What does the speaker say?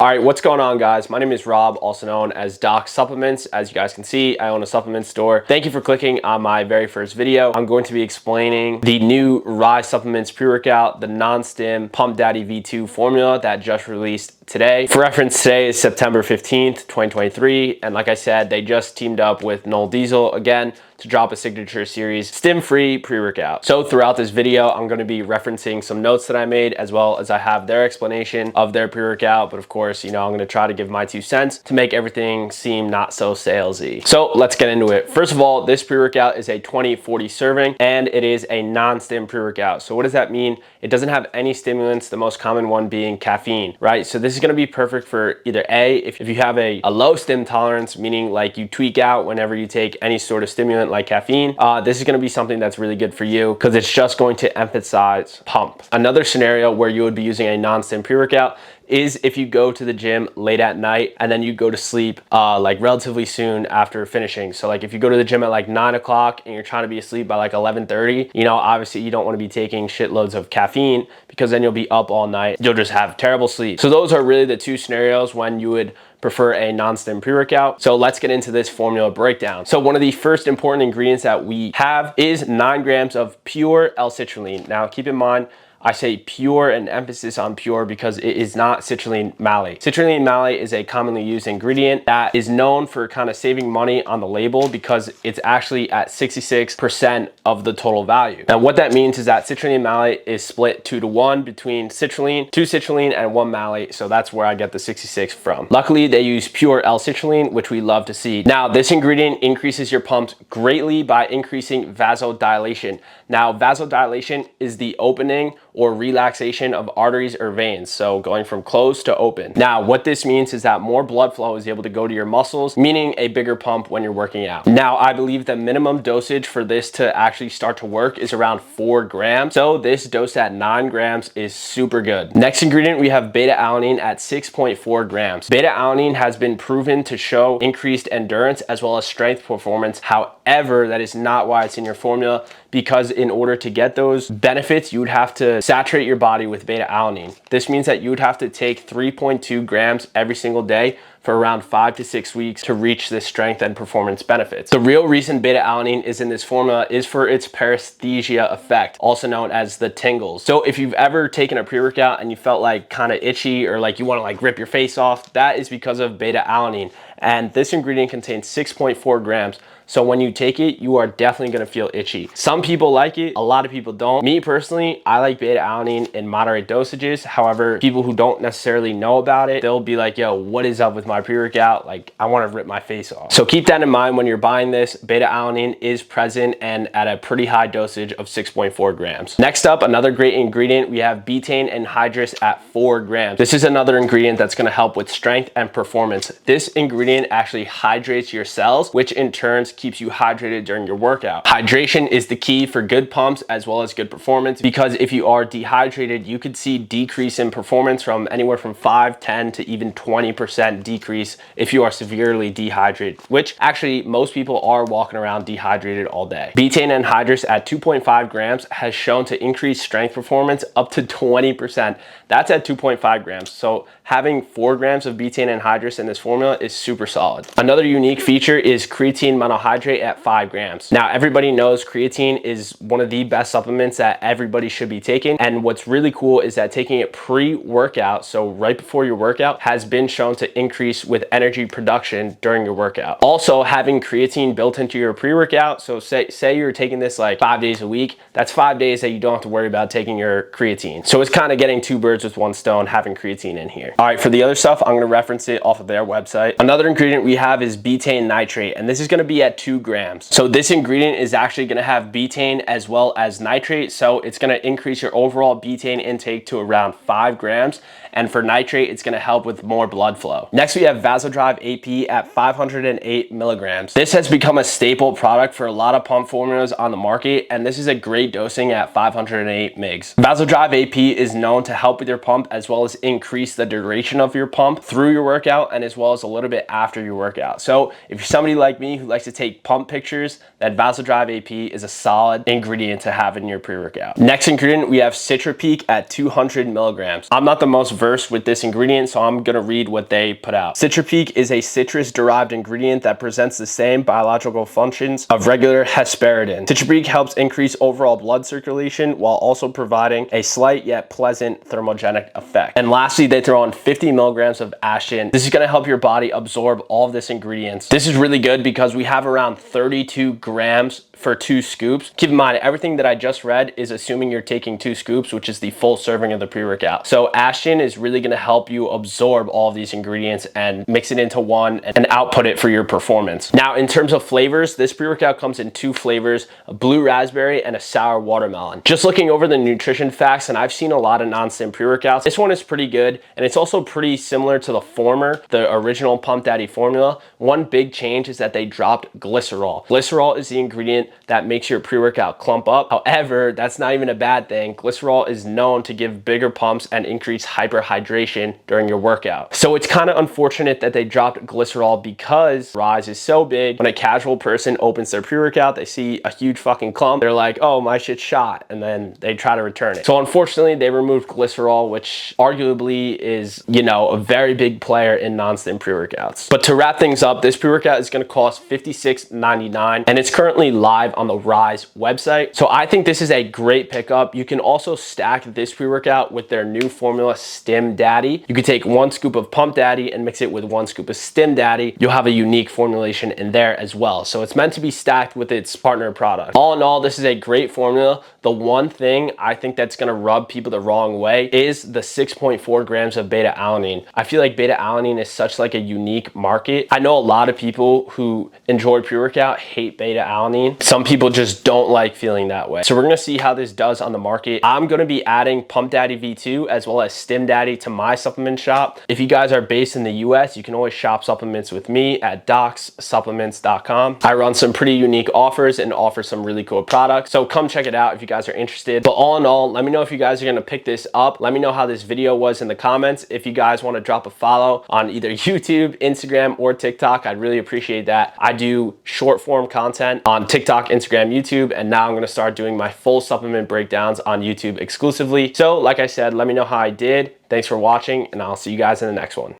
All right, what's going on, guys? My name is Rob, also known as DocsSupplements. As you guys can see, I own a supplement store. Thank you for clicking on my very first video. I'm going to be explaining the new Ryse supplements pre-workout, the non-stim Pump Daddy V2 formula that just released today. For reference, today is September 15th, 2023. And like I said, they just teamed up with Null Diesel again to drop a signature series stim-free pre-workout. So throughout this video, I'm going to be referencing some notes that I made, as well as I have their explanation of their pre-workout. But of course, you know, I'm going to try to give my 2 cents to make everything seem not so salesy. So let's get into it. First of all, this pre-workout is a 20-40 serving, and it is a non-stim pre-workout. So what does that mean? It doesn't have any stimulants, the most common one being caffeine, right? So this is going to be perfect for either if you have a low stim tolerance, meaning like you tweak out whenever you take any sort of stimulant like caffeine. This is going to be something that's really good for you because it's just going to emphasize pump. Another scenario where you would be using a non-stim pre-workout is if you go to the gym late at night and then you go to sleep like relatively soon after finishing. So like if you go to the gym at like 9 o'clock and you're trying to be asleep by like 11:30, you know, obviously you don't want to be taking shitloads of caffeine because then you'll be up all night. You'll just have terrible sleep. So those are really the 2 scenarios when you would prefer a non-stim pre-workout. So let's get into this formula breakdown. So one of the first important ingredients that we have is 9 grams of pure L-citrulline. Now keep in mind, I say pure and emphasis on pure because it is not citrulline malate. Citrulline malate is a commonly used ingredient that is known for kind of saving money on the label because it's actually at 66% of the total value. Now what that means is that citrulline malate is split 2-to-1 between citrulline, 2 citrulline and 1 malate. So that's where I get the 66 from. Luckily, they use pure L-citrulline, which we love to see. Now this ingredient increases your pumps greatly by increasing vasodilation. Now vasodilation is the opening or relaxation of arteries or veins, so going from closed to open. Now what this means is that more blood flow is able to go to your muscles, meaning a bigger pump when you're working out. Now I believe the minimum dosage for this to actually start to work is around 4 grams, so this dose at 9 grams is super good. Next ingredient, we have beta-alanine at 6.4 grams. Beta-alanine has been proven to show increased endurance as well as strength performance. However, that is not why it's in your formula, because in order to get those benefits, you would have to saturate your body with beta-alanine. This means that you would have to take 3.2 grams every single day for around 5 to 6 weeks to reach this strength and performance benefits. The real reason beta-alanine is in this formula is for its paresthesia effect, also known as the tingles. So if you've ever taken a pre-workout and you felt like kind of itchy or like you want to like rip your face off, that is because of beta-alanine. And this ingredient contains 6.4 grams. So when you take it, you are definitely gonna feel itchy. Some people like it, a lot of people don't. Me personally, I like beta-alanine in moderate dosages. However, people who don't necessarily know about it, they'll be like, yo, what is up with my pre-workout? Like, I wanna rip my face off. So keep that in mind when you're buying this. Beta-alanine is present and at a pretty high dosage of 6.4 grams. Next up, another great ingredient, we have Betaine Anhydrous at 4 grams. This is another ingredient that's gonna help with strength and performance. This ingredient actually hydrates your cells, which in turn keeps you hydrated during your workout. Hydration is the key for good pumps as well as good performance, because if you are dehydrated, you could see decrease in performance from anywhere from 5, 10 to even 20% decrease if you are severely dehydrated, which actually most people are walking around dehydrated all day. Betaine Anhydrous at 2.5 grams has shown to increase strength performance up to 20%. That's at 2.5 grams. So having 4 grams of betaine anhydrous in this formula is super solid. Another unique feature is creatine monohydrate at 5 grams. Now everybody knows creatine is one of the best supplements that everybody should be taking. And what's really cool is that taking it pre-workout, so right before your workout, has been shown to increase with energy production during your workout. Also, having creatine built into your pre-workout, so say you're taking this like 5 days a week, that's 5 days that you don't have to worry about taking your creatine. So it's kind of getting 2 birds with 1 stone having creatine in here. All right, for the other stuff, I'm going to reference it off of their website. Another ingredient we have is betaine nitrate, and this is going to be at 2 grams. So this ingredient is actually going to have betaine as well as nitrate, so it's going to increase your overall betaine intake to around 5 grams. And for nitrate, it's going to help with more blood flow. Next, we have VasoDrive AP at 508 milligrams. This has become a staple product for a lot of pump formulas on the market, and this is a great dosing at 508 mgs. VasoDrive AP is known to help with your pump as well as increase the duration of your pump through your workout and as well as a little bit after your workout. So if you're somebody like me who likes to take take pump pictures, that VasoDrive AP is a solid ingredient to have in your pre-workout. Next ingredient, we have CitraPeak at 200 milligrams. I'm not the most versed with this ingredient, so I'm gonna read what they put out. CitraPeak is a citrus-derived ingredient that presents the same biological functions of regular hesperidin. CitraPeak helps increase overall blood circulation while also providing a slight yet pleasant thermogenic effect. And lastly, they throw on 50 milligrams of Astragin. This is gonna help your body absorb all of this ingredients. This is really good because we have around 32 grams for 2 scoops. Keep in mind, everything that I just read is assuming you're taking 2 scoops, which is the full serving of the pre-workout. So Astragin is really gonna help you absorb all of these ingredients and mix it into one and output it for your performance. Now, in terms of flavors, this pre-workout comes in 2 flavors, a blue raspberry and a sour watermelon. Just looking over the nutrition facts, and I've seen a lot of non-stim pre-workouts, this one is pretty good, and it's also pretty similar to the former, the original Pump Daddy formula. One big change is that they dropped glycerol. Glycerol is the ingredient that makes your pre-workout clump up. However, that's not even a bad thing. Glycerol is known to give bigger pumps and increase hyperhydration during your workout. So it's kind of unfortunate that they dropped glycerol because Ryse is so big. When a casual person opens their pre-workout, they see a huge fucking clump. They're like, oh, my shit's shot. And then they try to return it. So unfortunately, they removed glycerol, which arguably is, you know, a very big player in non-stim pre-workouts. But to wrap things up, this pre-workout is going to cost $56.99 and it's currently live on the Ryse website. So I think this is a great pickup. You can also stack this pre-workout with their new formula Stim Daddy. You could take 1 scoop of Pump Daddy and mix it with 1 scoop of Stim Daddy. You'll have a unique formulation in there as well. So it's meant to be stacked with its partner product. All in all, this is a great formula. The one thing I think that's gonna rub people the wrong way is the 6.4 grams of beta alanine. I feel like beta alanine is such like a unique market. I know a lot of people who enjoy pre-workout hate beta alanine. Some people just don't like feeling that way. So we're gonna see how this does on the market. I'm gonna be adding Pump Daddy V2 as well as Stim Daddy to my supplement shop. If you guys are based in the US, you can always shop supplements with me at DocsSupplements.com. I run some pretty unique offers and offer some really cool products. So come check it out if you guys are interested. But all in all, let me know if you guys are gonna pick this up. Let me know how this video was in the comments. If you guys wanna drop a follow on either YouTube, Instagram, or TikTok, I'd really appreciate that. I do short form content on TikTok, Instagram, YouTube, and now I'm gonna start doing my full supplement breakdowns on YouTube exclusively. So like I said, let me know how I did. Thanks for watching, and I'll see you guys in the next one.